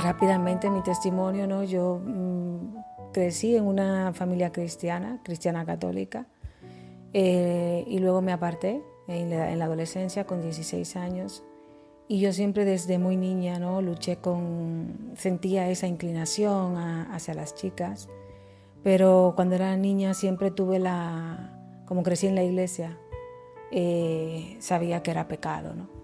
rápidamente mi testimonio, ¿no? Yo crecí en una familia cristiana católica, y luego me aparté en la adolescencia con 16 años. Y yo siempre desde muy niña, ¿no? Sentía esa inclinación hacia las chicas, pero cuando era niña siempre como crecí en la iglesia, sabía que era pecado, ¿no?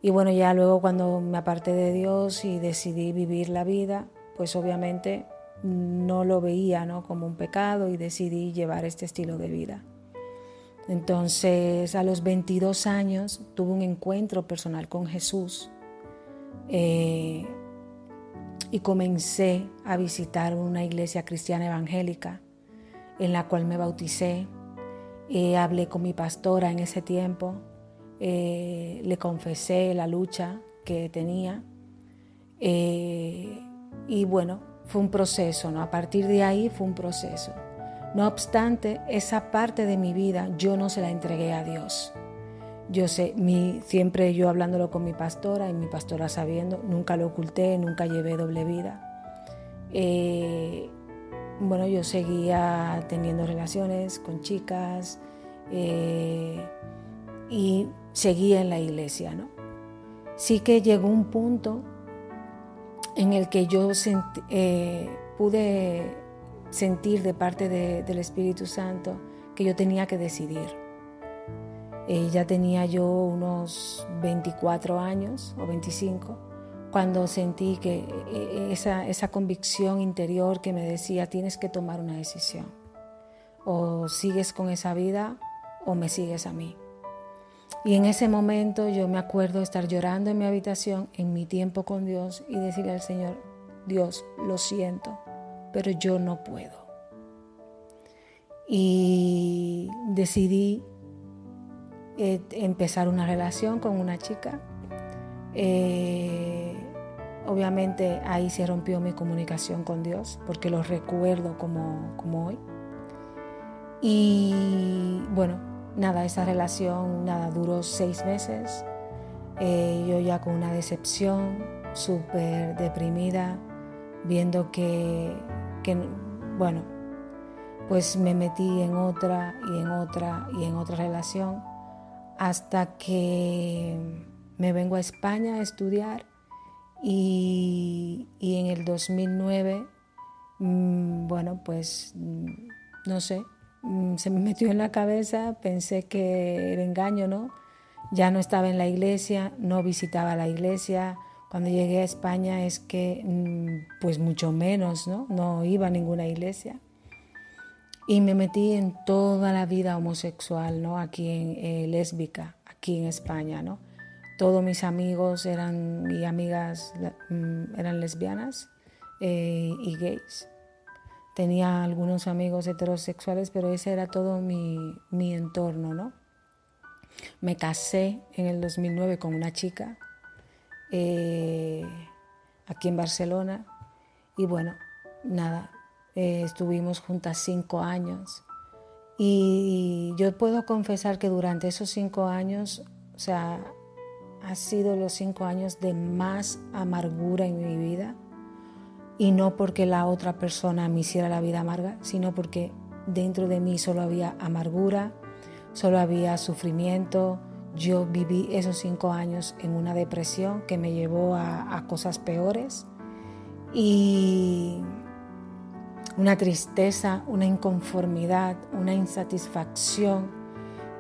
Y bueno, ya luego cuando me aparté de Dios y decidí vivir la vida, pues obviamente no lo veía, ¿no? como un pecado, y decidí llevar este estilo de vida. Entonces, a los 22 años tuve un encuentro personal con Jesús, y comencé a visitar una iglesia cristiana evangélica en la cual me bauticé. Hablé con mi pastora en ese tiempo, le confesé la lucha que tenía, y bueno, fue un proceso, ¿no? A partir de ahí fue un proceso. No obstante, esa parte de mi vida yo no se la entregué a Dios. Siempre yo hablándolo con mi pastora y mi pastora sabiendo, nunca lo oculté, nunca llevé doble vida. Bueno, yo seguía teniendo relaciones con chicas, y seguía en la iglesia, ¿no? Sí que llegó un punto en el que yo pude sentir de parte del Espíritu Santo que yo tenía que decidir. Ya tenía yo unos 24 años o 25 cuando sentí que esa convicción interior que me decía: tienes que tomar una decisión, o sigues con esa vida o me sigues a mí. Y en ese momento yo me acuerdo estar llorando en mi habitación, en mi tiempo con Dios, y decirle al Señor: Dios, lo siento, pero yo no puedo. Y decidí empezar una relación con una chica. Obviamente ahí se rompió mi comunicación con Dios, porque lo recuerdo como hoy. Y bueno, esa relación duró 6 meses. Yo ya con una decepción, súper deprimida, viendo que pues me metí en otra y en otra y en otra relación, hasta que me vengo a España a estudiar, y en el 2009, no sé, se me metió en la cabeza, pensé que era engaño, ¿no? Ya no estaba en la iglesia, no visitaba la iglesia. Cuando llegué a España es que, pues mucho menos, ¿no? No iba a ninguna iglesia. Y me metí en toda la vida homosexual, ¿no? Lésbica, aquí en España, ¿no? Todos mis amigos y amigas eran lesbianas, y gays. Tenía algunos amigos heterosexuales, pero ese era todo mi entorno, ¿no? Me casé en el 2009 con una chica, aquí en Barcelona, y bueno, estuvimos juntas 5 años. Y yo puedo confesar que durante esos 5 años, ha sido los 5 años de más amargura en mi vida. Y no porque la otra persona me hiciera la vida amarga, sino porque dentro de mí solo había amargura, solo había sufrimiento. Yo viví esos 5 años en una depresión que me llevó a cosas peores, y una tristeza, una inconformidad, una insatisfacción.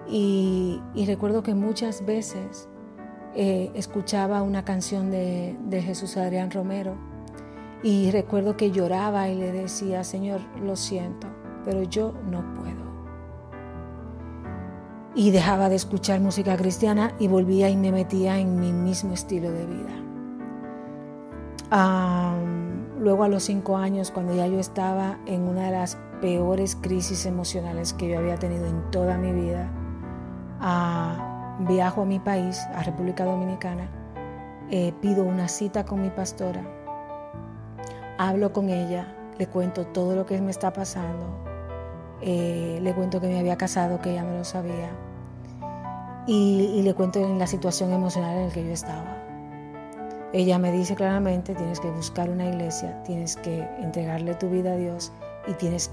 Y recuerdo que muchas veces escuchaba una canción de Jesús Adrián Romero, y recuerdo que lloraba y le decía: Señor, lo siento, pero yo no puedo. Y dejaba de escuchar música cristiana y volvía y me metía en mi mismo estilo de vida. Luego, a los 5 años, cuando ya yo estaba en una de las peores crisis emocionales que yo había tenido en toda mi vida, viajo a mi país, a República Dominicana, pido una cita con mi pastora. Hablo con ella, le cuento todo lo que me está pasando, le cuento que me había casado, que ella me lo sabía, y le cuento en la situación emocional en la que yo estaba. ella me dice claramente, tienes que buscar una iglesia, tienes que entregarle tu vida a Dios y tienes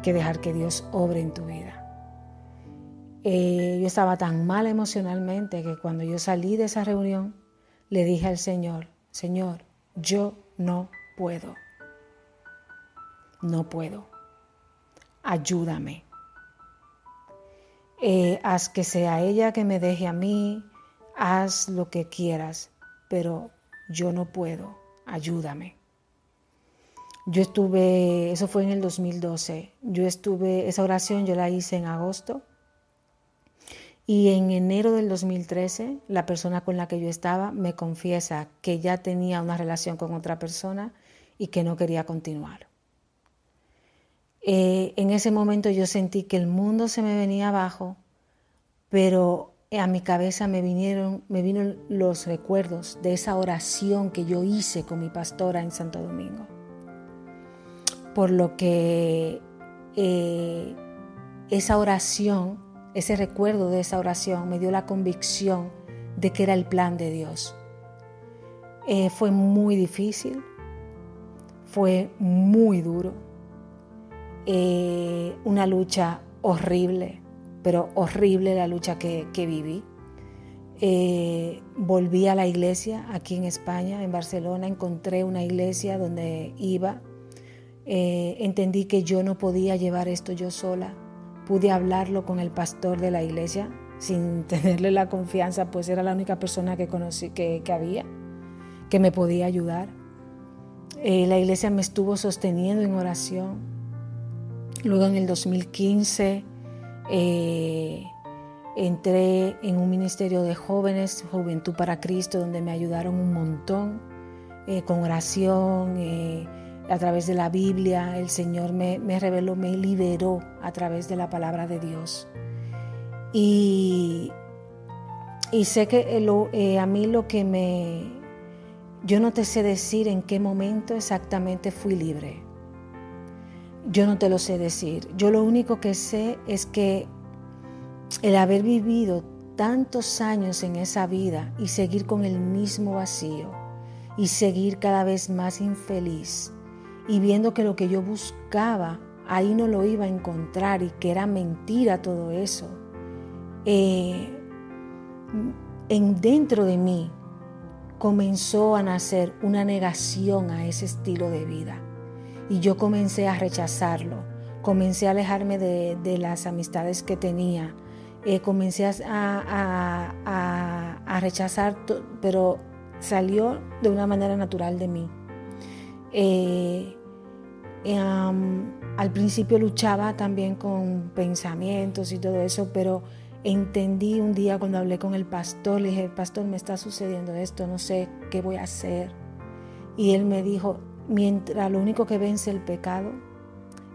que dejar que Dios obre en tu vida. Yo estaba tan mal emocionalmente que cuando yo salí de esa reunión, le dije al Señor, Señor, yo no puedo. No puedo. Ayúdame. Haz que sea ella que me deje a mí, haz lo que quieras, pero yo no puedo. Ayúdame. Eso fue en el 2012. Esa oración yo la hice en agosto. Y en enero del 2013, la persona con la que yo estaba me confiesa que ya tenía una relación con otra persona y que no quería continuar. En ese momento yo sentí que el mundo se me venía abajo, pero a mi cabeza me vino los recuerdos de esa oración que yo hice con mi pastora en Santo Domingo. Por lo que esa oración, ese recuerdo de esa oración me dio la convicción de que era el plan de Dios. Fue muy difícil, fue muy duro, una lucha horrible, pero horrible la lucha que viví. Volví a la iglesia aquí en España, en Barcelona, encontré una iglesia donde iba. Entendí que yo no podía llevar esto yo sola. Pude hablarlo con el pastor de la iglesia sin tenerle la confianza, pues era la única persona que conocí que había, que me podía ayudar. La iglesia me estuvo sosteniendo en oración. Luego en el 2015 entré en un ministerio de jóvenes, Juventud para Cristo, donde me ayudaron un montón con oración. A través de la Biblia, el Señor me reveló, me liberó a través de la palabra de Dios. Y sé que a mí yo no te sé decir en qué momento exactamente fui libre. Yo no te lo sé decir. Yo lo único que sé es que el haber vivido tantos años en esa vida y seguir con el mismo vacío y seguir cada vez más infeliz, y viendo que lo que yo buscaba ahí no lo iba a encontrar y que era mentira todo eso, dentro de mí comenzó a nacer una negación a ese estilo de vida y yo comencé a rechazarlo, comencé a alejarme de las amistades que tenía, comencé a rechazar, pero salió de una manera natural de mí. Al principio luchaba también con pensamientos y todo eso, pero entendí un día cuando hablé con el pastor, le dije, pastor, me está sucediendo esto, no sé qué voy a hacer. Y él me dijo, lo único que vence el pecado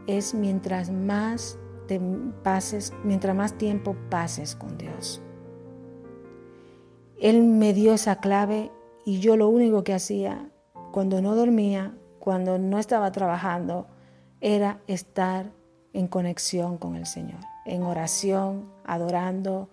es mientras más tiempo pases con Dios. Él me dio esa clave y yo lo único que hacía cuando no dormía, cuando no estaba trabajando, era estar en conexión con el Señor, en oración, adorando,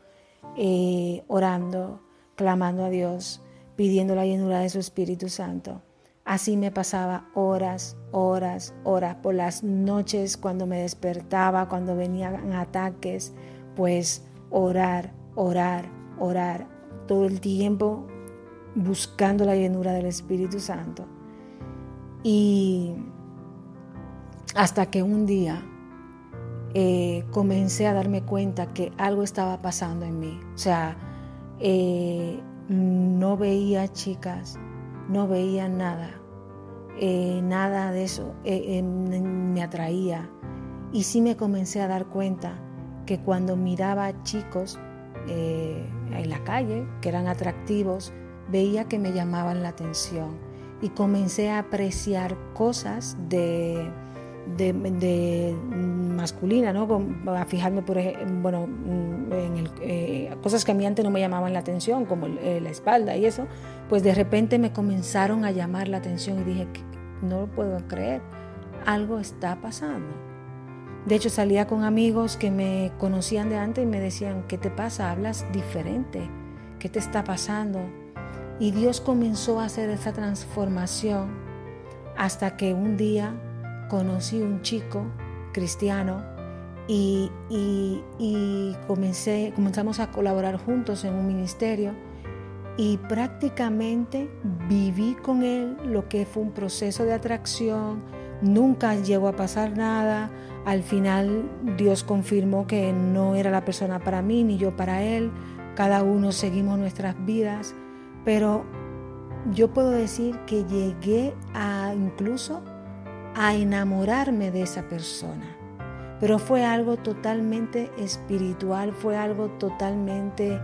orando, clamando a Dios, pidiendo la llenura de su Espíritu Santo. Así me pasaba horas por las noches cuando me despertaba, cuando venían ataques, pues orar, todo el tiempo buscando la llenura del Espíritu Santo. Y hasta que un día comencé a darme cuenta que algo estaba pasando en mí. O sea, no veía chicas, no veía nada de eso me atraía. Y sí me comencé a dar cuenta que cuando miraba a chicos en la calle, que eran atractivos, veía que me llamaban la atención. Y comencé a apreciar cosas de masculina, ¿no? A fijarme, por ejemplo, cosas que a mí antes no me llamaban la atención, como la espalda y eso, pues de repente me comenzaron a llamar la atención y dije, no lo puedo creer, algo está pasando. De hecho, salía con amigos que me conocían de antes y me decían, ¿qué te pasa? Hablas diferente, ¿qué te está pasando? Y Dios comenzó a hacer esa transformación hasta que un día conocí un chico cristiano y comenzamos a colaborar juntos en un ministerio y prácticamente viví con él lo que fue un proceso de atracción. Nunca llegó a pasar nada. Al final Dios confirmó que no era la persona para mí ni yo para él. Cada uno seguimos nuestras vidas, pero yo puedo decir que llegué incluso a enamorarme de esa persona. Pero fue algo totalmente espiritual, fue algo totalmente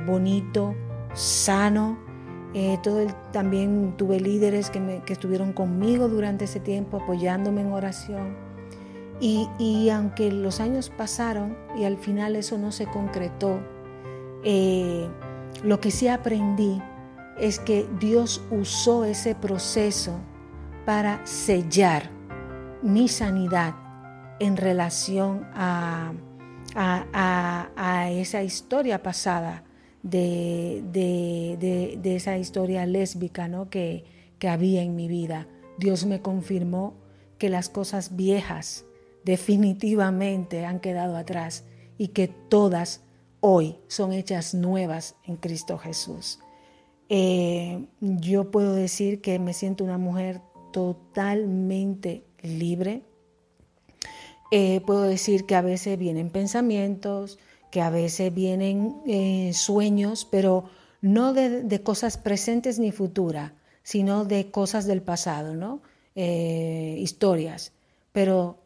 bonito, sano. También tuve líderes que estuvieron conmigo durante ese tiempo, apoyándome en oración. Y aunque los años pasaron y al final eso no se concretó, lo que sí aprendí es que Dios usó ese proceso para sellar mi sanidad en relación a esa historia pasada de esa historia lésbica, ¿no? que había en mi vida. Dios me confirmó que las cosas viejas definitivamente han quedado atrás y que todas hoy son hechas nuevas en Cristo Jesús. Yo puedo decir que me siento una mujer totalmente libre. Puedo decir que a veces vienen pensamientos, que a veces vienen sueños, pero no de cosas presentes ni futuras, sino de cosas del pasado, ¿no? Historias. Pero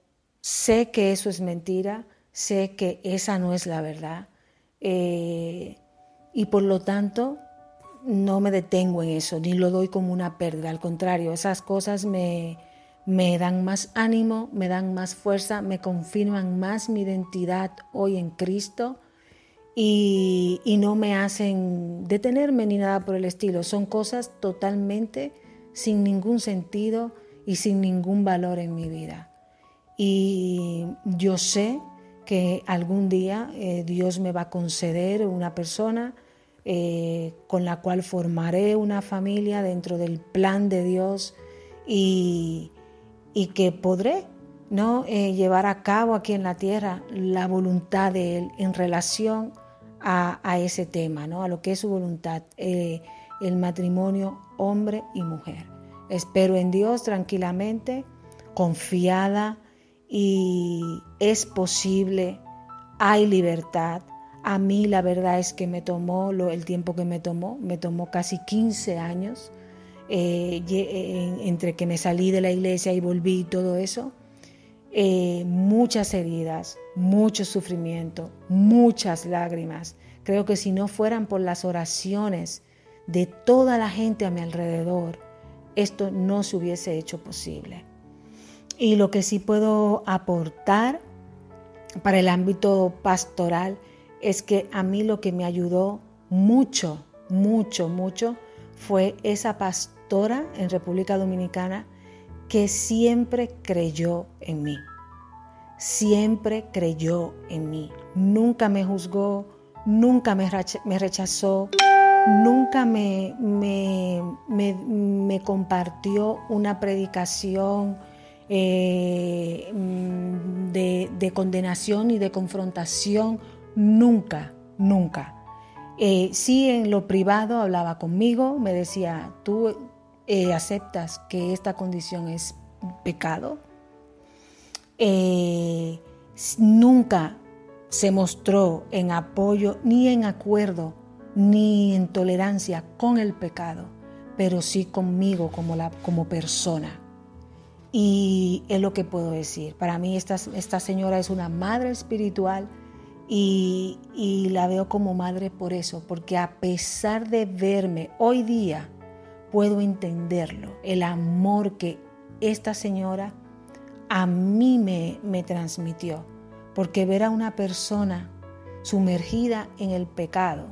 sé que eso es mentira, sé que esa no es la verdad, y por lo tanto no me detengo en eso, ni lo doy como una pérdida. Al contrario, esas cosas me dan más ánimo, me dan más fuerza, me confirman más mi identidad hoy en Cristo y no me hacen detenerme ni nada por el estilo. Son cosas totalmente sin ningún sentido y sin ningún valor en mi vida. Y yo sé que algún día Dios me va a conceder una persona con la cual formaré una familia dentro del plan de Dios y que podré, ¿no? Llevar a cabo aquí en la tierra la voluntad de Él en relación a ese tema, ¿no? A lo que es su voluntad, el matrimonio hombre y mujer. Espero en Dios tranquilamente, confiada, y es posible, hay libertad. A mí la verdad es que me tomó el tiempo que me tomó casi 15 años, entre que me salí de la iglesia y volví y todo eso, muchas heridas, mucho sufrimiento, muchas lágrimas. Creo que si no fueran por las oraciones de toda la gente a mi alrededor, esto no se hubiese hecho posible. Y lo que sí puedo aportar para el ámbito pastoral es que a mí lo que me ayudó mucho fue esa pastora en República Dominicana que siempre creyó en mí. Siempre creyó en mí. Nunca me juzgó, nunca me rechazó, nunca me compartió una predicación de condenación y de confrontación. Nunca. Sí, en lo privado hablaba conmigo, me decía, ¿tú aceptas que esta condición es pecado? Nunca se mostró en apoyo, ni en acuerdo, ni en tolerancia con el pecado, pero sí conmigo como persona. Y es lo que puedo decir. Para mí esta señora es una madre espiritual y la veo como madre por eso, porque a pesar de verme hoy día, puedo entenderlo, el amor que esta señora a mí me transmitió, porque ver a una persona sumergida en el pecado,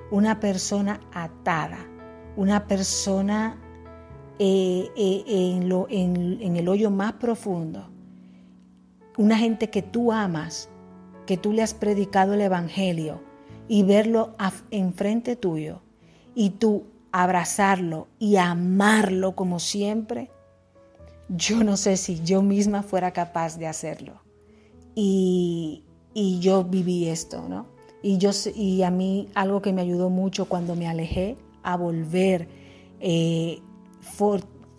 una persona atada, una persona en el hoyo más profundo, una gente que tú amas, que tú le has predicado el evangelio y verlo enfrente tuyo y tú abrazarlo y amarlo como siempre, yo no sé si yo misma fuera capaz de hacerlo. Y yo viví esto, ¿no? Y a mí algo que me ayudó mucho cuando me alejé a volver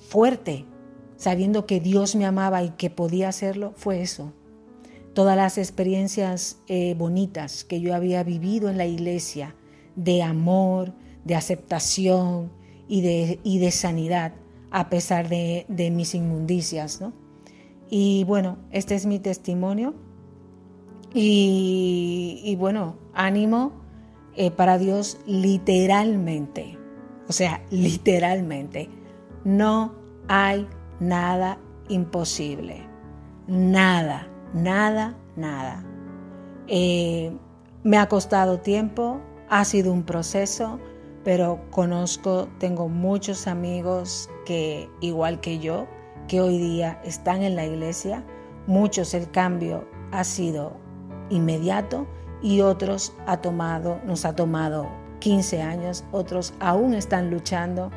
fuerte, sabiendo que Dios me amaba y que podía hacerlo, fue eso. Todas las experiencias bonitas que yo había vivido en la iglesia, de amor, de aceptación y de sanidad, a pesar de mis inmundicias, ¿no? Y bueno, este es mi testimonio. Y bueno, ánimo para Dios literalmente. O sea, literalmente. No hay nada imposible. Nada, nada, nada. Me ha costado tiempo, ha sido un proceso, pero tengo muchos amigos que, igual que yo, que hoy día están en la iglesia. Muchos el cambio ha sido inmediato y otros nos ha tomado 15 años, otros aún están luchando,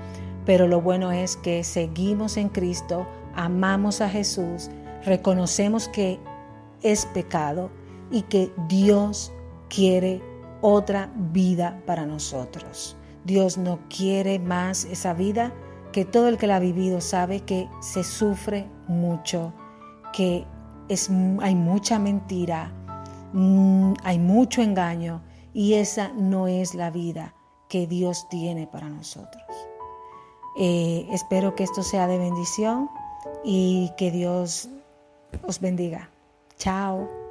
pero lo bueno es que seguimos en Cristo, amamos a Jesús, reconocemos que es pecado y que Dios quiere otra vida para nosotros. Dios no quiere más esa vida, que todo el que la ha vivido sabe que se sufre mucho, que hay mucha mentira, hay mucho engaño, y esa no es la vida que Dios tiene para nosotros. Espero que esto sea de bendición y que Dios os bendiga. Chao.